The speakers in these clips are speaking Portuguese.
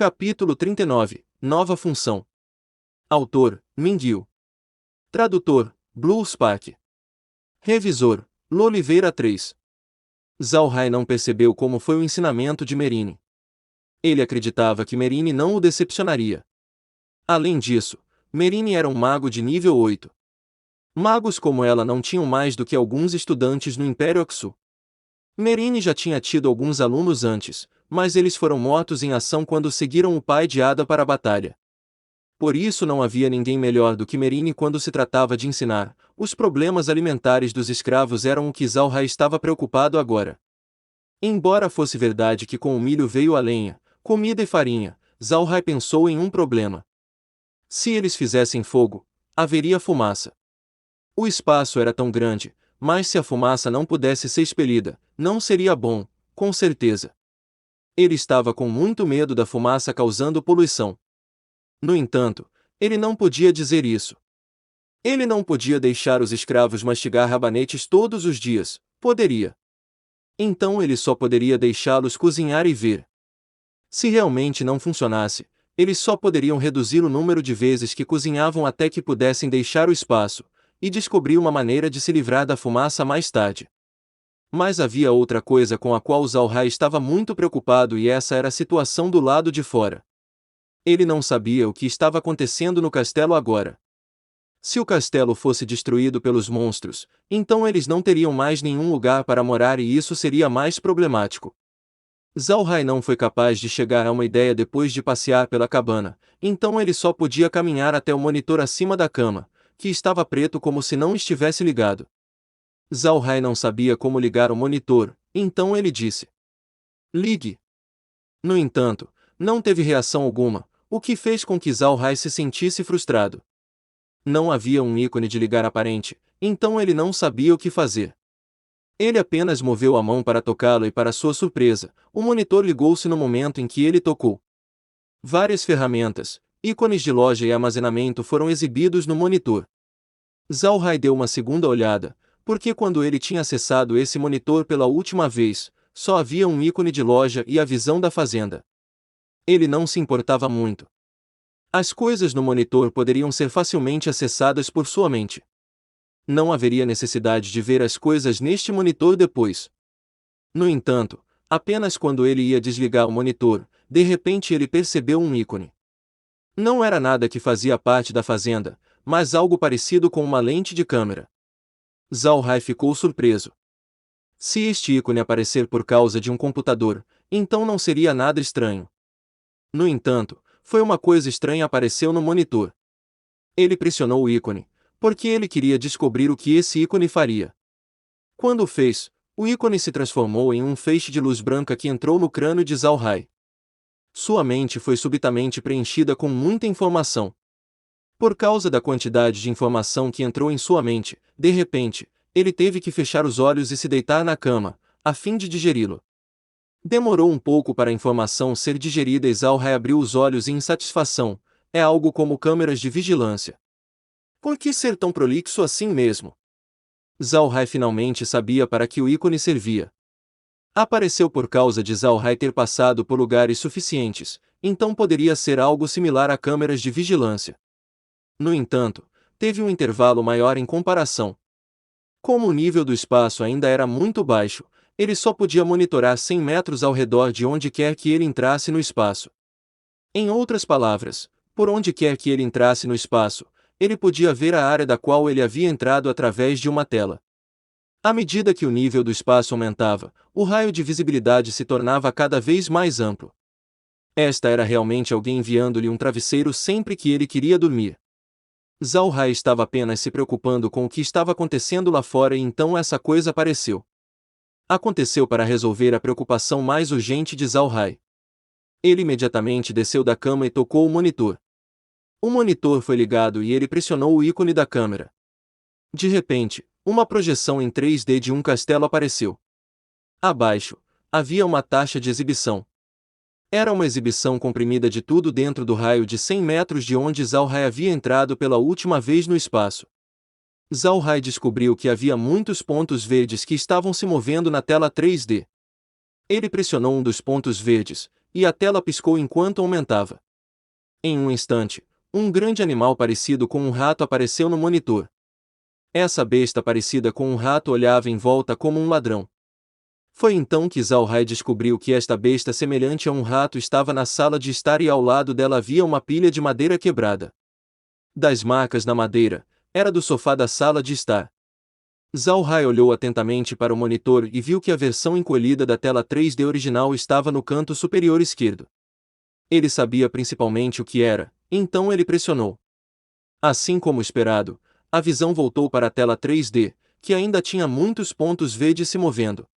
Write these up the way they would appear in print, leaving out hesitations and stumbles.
Capítulo 39. Nova função. Autor: Mindil. Tradutor: Blue Spark. Revisor: Loliveira 3. Zhao Hai não percebeu como foi o ensinamento de Merini. Ele acreditava que Merini não o decepcionaria. Além disso, Merini era um mago de nível 8. Magos como ela não tinham mais do que alguns estudantes no Império Aksu. Merini já tinha tido alguns alunos antes, mas eles foram mortos em ação quando seguiram o pai de Ada para a batalha. Por isso não havia ninguém melhor do que Merini quando se tratava de ensinar. Os problemas alimentares dos escravos eram o que Zhao Hai estava preocupado agora. Embora fosse verdade que com o milho veio a lenha, comida e farinha, Zhao Hai pensou em um problema. Se eles fizessem fogo, haveria fumaça. O espaço era tão grande, mas se a fumaça não pudesse ser expelida, não seria bom, com certeza. Ele estava com muito medo da fumaça causando poluição. No entanto, ele não podia dizer isso. Ele não podia deixar os escravos mastigar rabanetes todos os dias, poderia. Então ele só poderia deixá-los cozinhar e ver. Se realmente não funcionasse, eles só poderiam reduzir o número de vezes que cozinhavam até que pudessem deixar o espaço, e descobrir uma maneira de se livrar da fumaça mais tarde. Mas havia outra coisa com a qual Zhao Hai estava muito preocupado e essa era a situação do lado de fora. Ele não sabia o que estava acontecendo no castelo agora. Se o castelo fosse destruído pelos monstros, então eles não teriam mais nenhum lugar para morar e isso seria mais problemático. Zhao Hai não foi capaz de chegar a uma ideia depois de passear pela cabana, então ele só podia caminhar até o monitor acima da cama, que estava preto como se não estivesse ligado. Zhao Hai não sabia como ligar o monitor, então ele disse: "Ligue." No entanto, não teve reação alguma, o que fez com que Zhao Hai se sentisse frustrado. Não havia um ícone de ligar aparente, então ele não sabia o que fazer. Ele apenas moveu a mão para tocá-lo e para sua surpresa, o monitor ligou-se no momento em que ele tocou. Várias ferramentas, ícones de loja e armazenamento foram exibidos no monitor. Zhao Hai deu uma segunda olhada, porque quando ele tinha acessado esse monitor pela última vez, só havia um ícone de loja e a visão da fazenda. Ele não se importava muito. As coisas no monitor poderiam ser facilmente acessadas por sua mente. Não haveria necessidade de ver as coisas neste monitor depois. No entanto, apenas quando ele ia desligar o monitor, de repente ele percebeu um ícone. Não era nada que fazia parte da fazenda, mas algo parecido com uma lente de câmera. Zhao Hai ficou surpreso. Se este ícone aparecer por causa de um computador, então não seria nada estranho. No entanto, foi uma coisa estranha apareceu no monitor. Ele pressionou o ícone, porque ele queria descobrir o que esse ícone faria. Quando o fez, o ícone se transformou em um feixe de luz branca que entrou no crânio de Zhao Hai. Sua mente foi subitamente preenchida com muita informação. Por causa da quantidade de informação que entrou em sua mente, de repente, ele teve que fechar os olhos e se deitar na cama, a fim de digeri-lo. Demorou um pouco para a informação ser digerida e Zhao Hai abriu os olhos em insatisfação. É algo como câmeras de vigilância. Por que ser tão prolixo assim mesmo? Zhao Hai finalmente sabia para que o ícone servia. Apareceu por causa de Zhao Hai ter passado por lugares suficientes, então poderia ser algo similar a câmeras de vigilância. No entanto, teve um intervalo maior em comparação. Como o nível do espaço ainda era muito baixo, ele só podia monitorar 100 metros ao redor de onde quer que ele entrasse no espaço. Em outras palavras, por onde quer que ele entrasse no espaço, ele podia ver a área da qual ele havia entrado através de uma tela. À medida que o nível do espaço aumentava, o raio de visibilidade se tornava cada vez mais amplo. Esta era realmente alguém enviando-lhe um travesseiro sempre que ele queria dormir. Zhao Hai estava apenas se preocupando com o que estava acontecendo lá fora e então essa coisa apareceu. Aconteceu para resolver a preocupação mais urgente de Zhao Hai. Ele imediatamente desceu da cama e tocou o monitor. O monitor foi ligado e ele pressionou o ícone da câmera. De repente, uma projeção em 3D de um castelo apareceu. Abaixo, havia uma taxa de exibição. Era uma exibição comprimida de tudo dentro do raio de 100 metros de onde Zhao Hai havia entrado pela última vez no espaço. Zhao Hai descobriu que havia muitos pontos verdes que estavam se movendo na tela 3D. Ele pressionou um dos pontos verdes, e a tela piscou enquanto aumentava. Em um instante, um grande animal parecido com um rato apareceu no monitor. Essa besta parecida com um rato olhava em volta como um ladrão. Foi então que Zhao Hai descobriu que esta besta semelhante a um rato estava na sala de estar e ao lado dela havia uma pilha de madeira quebrada. Das marcas na madeira, era do sofá da sala de estar. Zhao Hai olhou atentamente para o monitor e viu que a versão encolhida da tela 3D original estava no canto superior esquerdo. Ele sabia principalmente o que era, então ele pressionou. Assim como esperado, a visão voltou para a tela 3D, que ainda tinha muitos pontos verdes se movendo.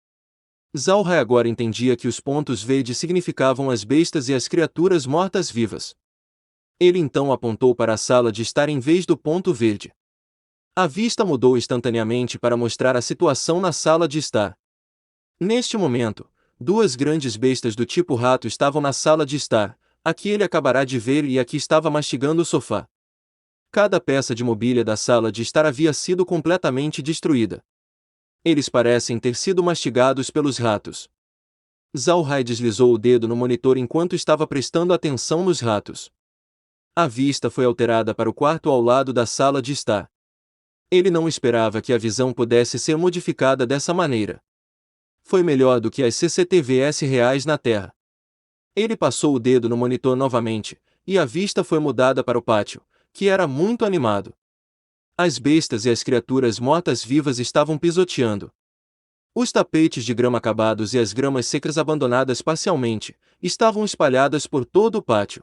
Zhao Hai agora entendia que os pontos verdes significavam as bestas e as criaturas mortas-vivas. Ele então apontou para a sala de estar em vez do ponto verde. A vista mudou instantaneamente para mostrar a situação na sala de estar. Neste momento, duas grandes bestas do tipo rato estavam na sala de estar, a que ele acabará de ver e a que estava mastigando o sofá. Cada peça de mobília da sala de estar havia sido completamente destruída. Eles parecem ter sido mastigados pelos ratos. Zhao Hai deslizou o dedo no monitor enquanto estava prestando atenção nos ratos. A vista foi alterada para o quarto ao lado da sala de estar. Ele não esperava que a visão pudesse ser modificada dessa maneira. Foi melhor do que as CCTVs reais na Terra. Ele passou o dedo no monitor novamente, e a vista foi mudada para o pátio, que era muito animado. As bestas e as criaturas mortas-vivas estavam pisoteando. Os tapetes de grama acabados e as gramas secas abandonadas parcialmente estavam espalhadas por todo o pátio.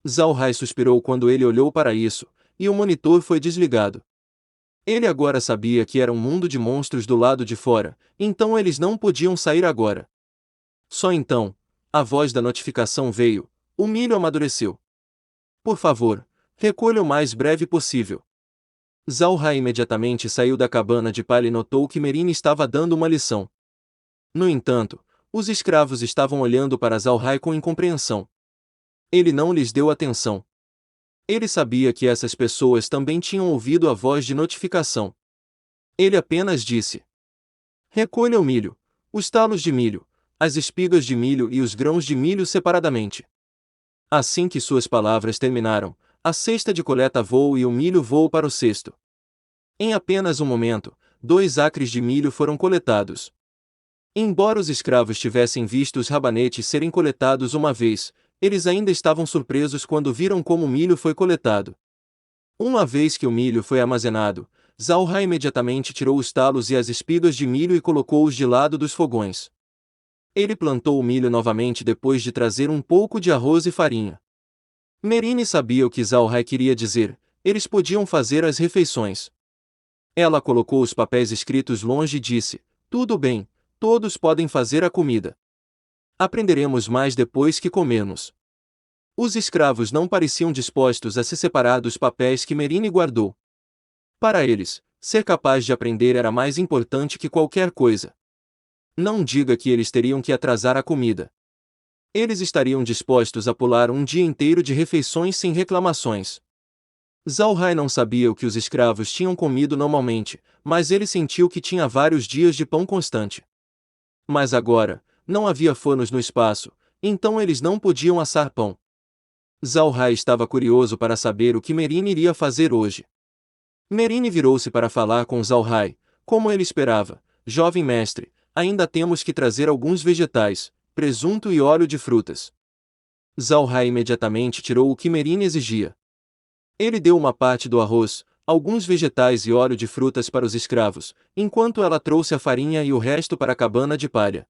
Zhao Hai suspirou quando ele olhou para isso, e o monitor foi desligado. Ele agora sabia que era um mundo de monstros do lado de fora, então eles não podiam sair agora. Só então, a voz da notificação veio: o milho amadureceu. Por favor, recolha o mais breve possível. Zhao Hai imediatamente saiu da cabana de palha e notou que Merine estava dando uma lição. No entanto, os escravos estavam olhando para Zhao Hai com incompreensão. Ele não lhes deu atenção. Ele sabia que essas pessoas também tinham ouvido a voz de notificação. Ele apenas disse: recolha o milho, os talos de milho, as espigas de milho e os grãos de milho separadamente. Assim que suas palavras terminaram, a cesta de coleta voou e o milho voou para o cesto. Em apenas um momento, 2 acres de milho foram coletados. Embora os escravos tivessem visto os rabanetes serem coletados uma vez, eles ainda estavam surpresos quando viram como o milho foi coletado. Uma vez que o milho foi armazenado, Zhao Hai imediatamente tirou os talos e as espigas de milho e colocou-os de lado dos fogões. Ele plantou o milho novamente depois de trazer um pouco de arroz e farinha. Merine sabia o que Zhao Hai queria dizer: eles podiam fazer as refeições. Ela colocou os papéis escritos longe e disse: tudo bem, todos podem fazer a comida. Aprenderemos mais depois que comermos. Os escravos não pareciam dispostos a se separar dos papéis que Merine guardou. Para eles, ser capaz de aprender era mais importante que qualquer coisa. Não diga que eles teriam que atrasar a comida. Eles estariam dispostos a pular um dia inteiro de refeições sem reclamações. Zhao Hai não sabia o que os escravos tinham comido normalmente, mas ele sentiu que tinha vários dias de pão constante. Mas agora, não havia fornos no espaço, então eles não podiam assar pão. Zhao Hai estava curioso para saber o que Merine iria fazer hoje. Merine virou-se para falar com Zhao Hai: como ele esperava, jovem mestre, ainda temos que trazer alguns vegetais, presunto e óleo de frutas. Zhao Hai imediatamente tirou o que Merine exigia. Ele deu uma parte do arroz, alguns vegetais e óleo de frutas para os escravos, enquanto ela trouxe a farinha e o resto para a cabana de palha.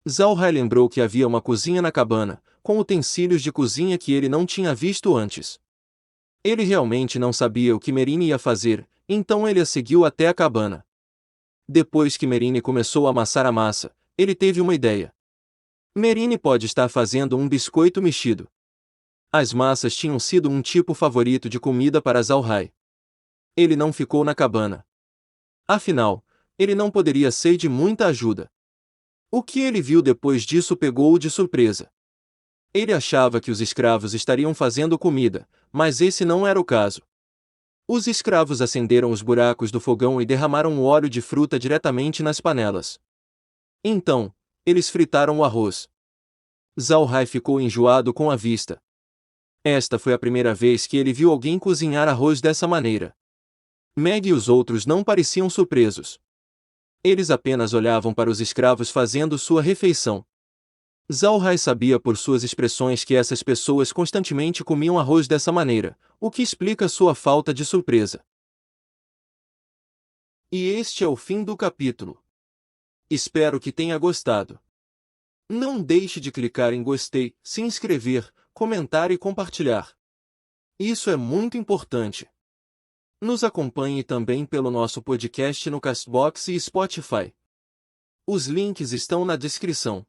Zhao Hai lembrou que havia uma cozinha na cabana, com utensílios de cozinha que ele não tinha visto antes. Ele realmente não sabia o que Merine ia fazer, então ele a seguiu até a cabana. Depois que Merine começou a amassar a massa, ele teve uma ideia. Merine pode estar fazendo um biscoito mexido. As massas tinham sido um tipo favorito de comida para Zhao Hai. Ele não ficou na cabana. Afinal, ele não poderia ser de muita ajuda. O que ele viu depois disso pegou-o de surpresa. Ele achava que os escravos estariam fazendo comida, mas esse não era o caso. Os escravos acenderam os buracos do fogão e derramaram o óleo de fruta diretamente nas panelas. Então, eles fritaram o arroz. Zhao Hai ficou enjoado com a vista. Esta foi a primeira vez que ele viu alguém cozinhar arroz dessa maneira. Meg e os outros não pareciam surpresos. Eles apenas olhavam para os escravos fazendo sua refeição. Zhao Hai sabia por suas expressões que essas pessoas constantemente comiam arroz dessa maneira, o que explica sua falta de surpresa. E este é o fim do capítulo. Espero que tenha gostado. Não deixe de clicar em gostei, se inscrever, comentar e compartilhar. Isso é muito importante. Nos acompanhe também pelo nosso podcast no Castbox e Spotify. Os links estão na descrição.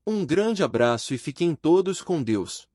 Um grande abraço e fiquem todos com Deus.